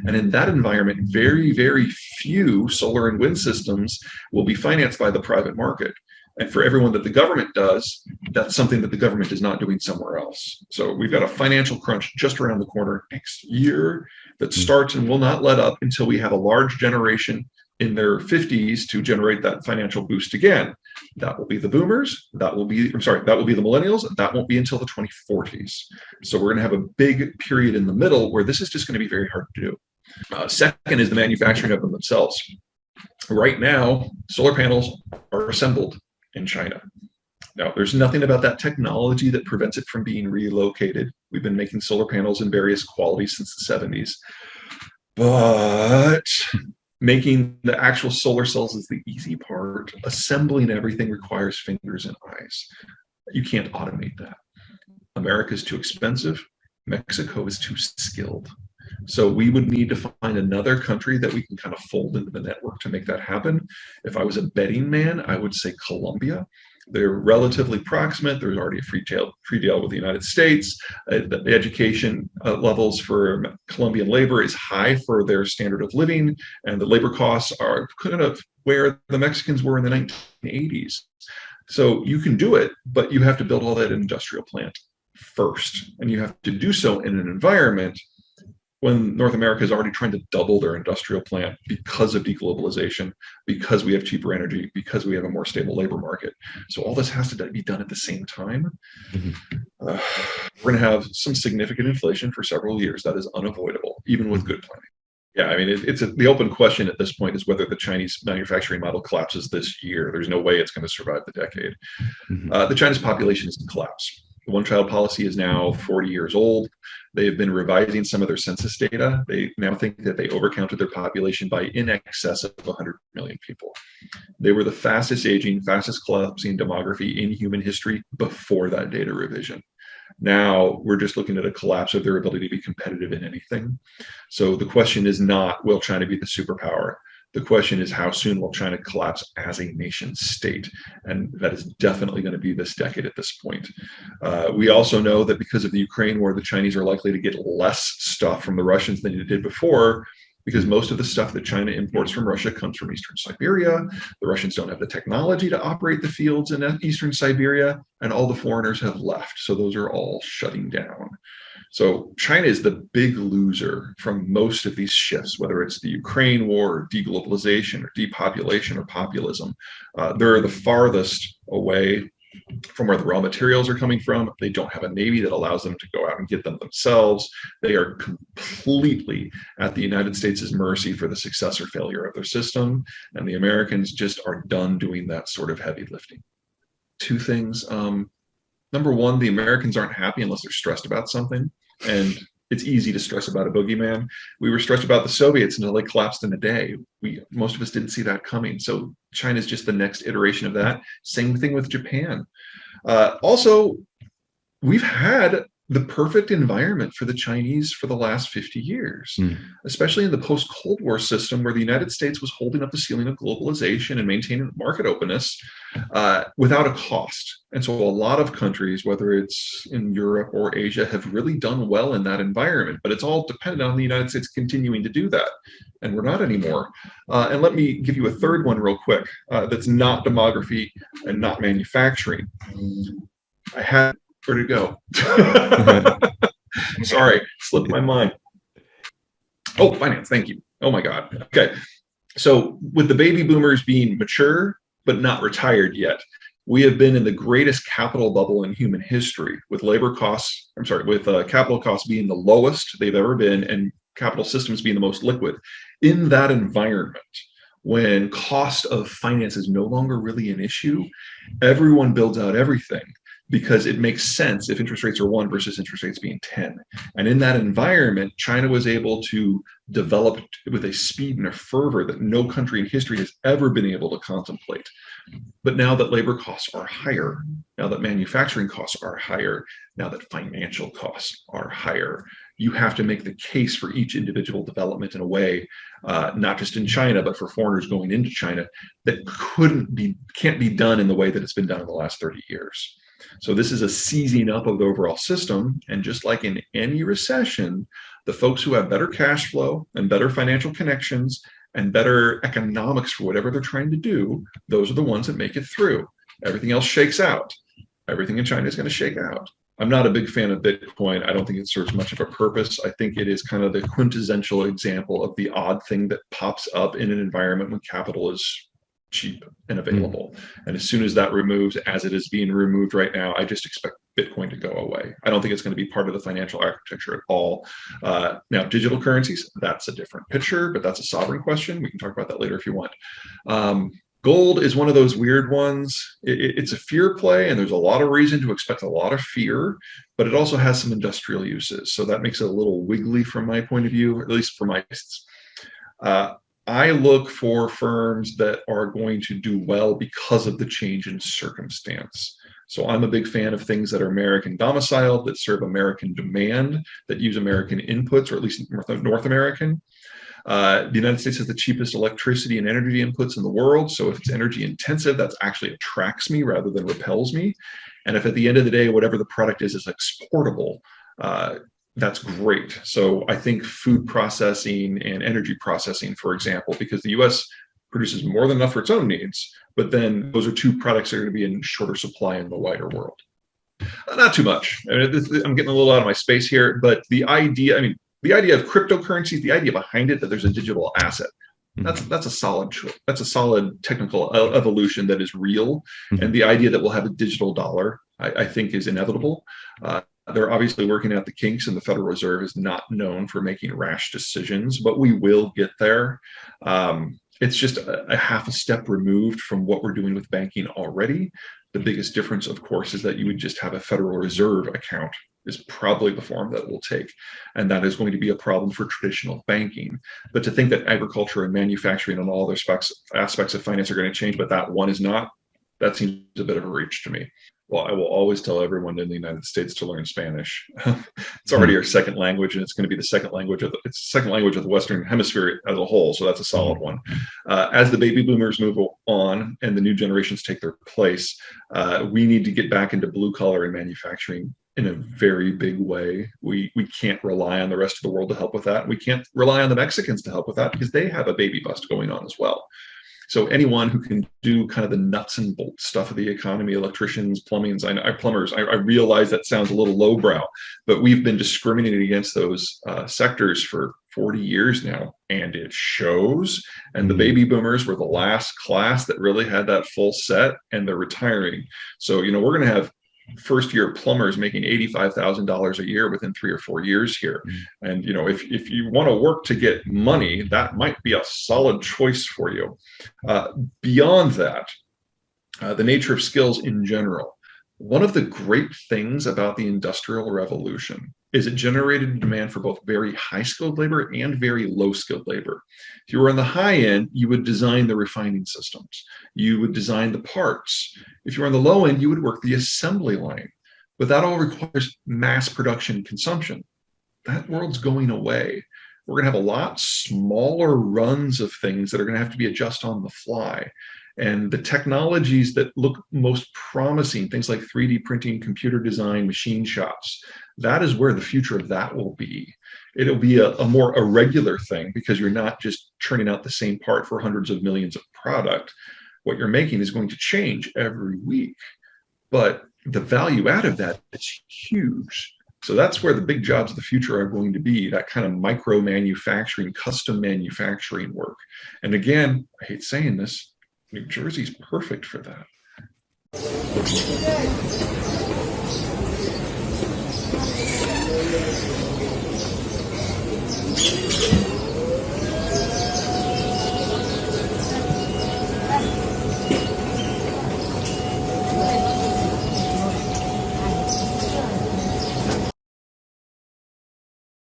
And in that environment, very, very few solar and wind systems will be financed by the private market. And for everyone that the government does, that's something that the government is not doing somewhere else. So we've got a financial crunch just around the corner next year that starts and will not let up until we have a large generation in their 50s to generate that financial boost again. That will be the boomers. That will be the millennials. That won't be until the 2040s. So we're going to have a big period in the middle where this is just going to be very hard to do. Second is the manufacturing of them themselves. Right now, solar panels are assembled in China. Now, there's nothing about that technology that prevents it from being relocated. We've been making solar panels in various qualities since the 70s. But making the actual solar cells is the easy part. Assembling everything requires fingers and eyes. You can't automate that. America is too expensive. Mexico is too skilled. So we would need to find another country that we can kind of fold into the network to make that happen. If I was a betting man, I would say Colombia. They're relatively proximate. There's already a free deal with the United States. The education levels for Colombian labor is high for their standard of living, and the labor costs are kind of where the Mexicans were in the 1980s. So you can do it, but you have to build all that industrial plant first, and you have to do so in an environment when North America is already trying to double their industrial plant because of deglobalization, because we have cheaper energy, because we have a more stable labor market. So all this has to be done at the same time. We're going to have some significant inflation for several years. That is unavoidable, even with good planning. Yeah, I mean, the open question at this point is whether the Chinese manufacturing model collapses this year. There's no way it's going to survive the decade. The Chinese population is in collapse. The one-child policy is now 40 years old. They have been revising some of their census data. They now think that they overcounted their population by in excess of 100 million people. They were the fastest aging, fastest collapsing demography in human history before that data revision. Now we're just looking at a collapse of their ability to be competitive in anything. So the question is not, will China be the superpower? The question is, how soon will China collapse as a nation state? And that is definitely going to be this decade at this point. We also know that because of the Ukraine war, the Chinese are likely to get less stuff from the Russians than they did before, because most of the stuff that China imports from Russia comes from Eastern Siberia. The Russians don't have the technology to operate the fields in Eastern Siberia, and all the foreigners have left. So those are all shutting down. So China is the big loser from most of these shifts, whether it's the Ukraine war, or deglobalization, or depopulation, or populism. They're the farthest away from where the raw materials are coming from. They don't have a navy that allows them to go out and get them themselves. They are completely at the United States' mercy for the success or failure of their system. And the Americans just are done doing that sort of heavy lifting. Two things. Number one, the Americans aren't happy unless they're stressed about something. And it's easy to stress about a boogeyman. We were stressed about the Soviets until they collapsed in a day. Most of us didn't see that coming. So China's just the next iteration of that. Same thing with Japan. Also, we've had the perfect environment for the Chinese for the last 50 years, especially in the post-Cold War system where the United States was holding up the ceiling of globalization and maintaining market openness without a cost. And so a lot of countries, whether it's in Europe or Asia, have really done well in that environment, but it's all dependent on the United States continuing to do that. And we're not anymore. And let me give you a third one real quick that's not demography and not manufacturing. Where'd it go? Sorry, slipped my mind. Oh, finance, thank you. Oh my God. Okay. So with the baby boomers being mature, but not retired yet, we have been in the greatest capital bubble in human history with capital costs being the lowest they've ever been and capital systems being the most liquid. In that environment, when cost of finance is no longer really an issue, everyone builds out everything, because it makes sense if interest rates are 1 versus interest rates being 10. And in that environment, China was able to develop with a speed and a fervor that no country in history has ever been able to contemplate. But now that labor costs are higher, now that manufacturing costs are higher, now that financial costs are higher, you have to make the case for each individual development in a way, not just in China, but for foreigners going into China, that can't be done in the way that it's been done in the last 30 years. So this is a seizing up of the overall system. And just like in any recession, The folks who have better cash flow and better financial connections and better economics for whatever they're trying to do, those are the ones that make it through. Everything else shakes out. Everything in China is going to shake out. I'm not a big fan of Bitcoin. I don't think it serves much of a purpose. I think it is kind of the quintessential example of the odd thing that pops up in an environment when capital is cheap and available. And as soon as that removes, as it is being removed right now, I just expect Bitcoin to go away. I don't think it's going to be part of the financial architecture at all. Now, digital currencies, that's a different picture, but that's a sovereign question. We can talk about that later if you want. Gold is one of those weird ones. It's a fear play, and there's a lot of reason to expect a lot of fear, but it also has some industrial uses. So that makes it a little wiggly from my point of view, at least for my tastes. I look for firms that are going to do well because of the change in circumstance. So I'm a big fan of things that are American domiciled, that serve American demand, that use American inputs, or at least North American. The United States has the cheapest electricity and energy inputs in the world. So if it's energy intensive, that actually attracts me rather than repels me. And if at the end of the day, whatever the product is exportable, that's great. So I think food processing and energy processing, for example, because the US produces more than enough for its own needs, but then those are two products that are going to be in shorter supply in the wider world. Not too much. I mean, I'm getting a little out of my space here, but the idea of cryptocurrencies, the idea behind it that there's a digital asset, that's a solid choice. That's a solid technical evolution that is real. And the idea that we'll have a digital dollar, I think, is inevitable. They're obviously working out the kinks, and the Federal Reserve is not known for making rash decisions, but we will get there. It's just a half a step removed from what we're doing with banking already. The biggest difference, of course, is that you would just have a Federal Reserve account is probably the form that it will take. And that is going to be a problem for traditional banking. But to think that agriculture and manufacturing and all their aspects of finance are going to change, but that one is not, that seems a bit of a reach to me. Well, I will always tell everyone in the United States to learn Spanish. It's already our second language, and it's going to be the second language of the Western Hemisphere as a whole. So that's a solid one. As the baby boomers move on and the new generations take their place, we need to get back into blue collar and manufacturing in a very big way. We can't rely on the rest of the world to help with that. We can't rely on the Mexicans to help with that because they have a baby bust going on as well. So anyone who can do kind of the nuts and bolts stuff of the economy, electricians, plumbers, I realize that sounds a little lowbrow, but we've been discriminating against those sectors for 40 years now, and it shows. And the baby boomers were the last class that really had that full set, and they're retiring. So, we're going to have first-year plumbers making $85,000 a year within 3 or 4 years here. And if you want to work to get money, that might be a solid choice for you. Beyond that, the nature of skills in general. One of the great things about the Industrial Revolution is it generated demand for both very high-skilled labor and very low-skilled labor. If you were on the high end, you would design the refining systems. You would design the parts. If you were on the low end, you would work the assembly line. But that all requires mass production consumption. That world's going away. We're going to have a lot smaller runs of things that are going to have to be adjusted on the fly. And the technologies that look most promising, things like 3D printing, computer design, machine shops, that is where the future of that will be. It'll be a more irregular thing because you're not just churning out the same part for hundreds of millions of product. What you're making is going to change every week, but the value add of that is huge. So that's where the big jobs of the future are going to be, that kind of micro manufacturing, custom manufacturing work. And again, I hate saying this, New Jersey's perfect for that.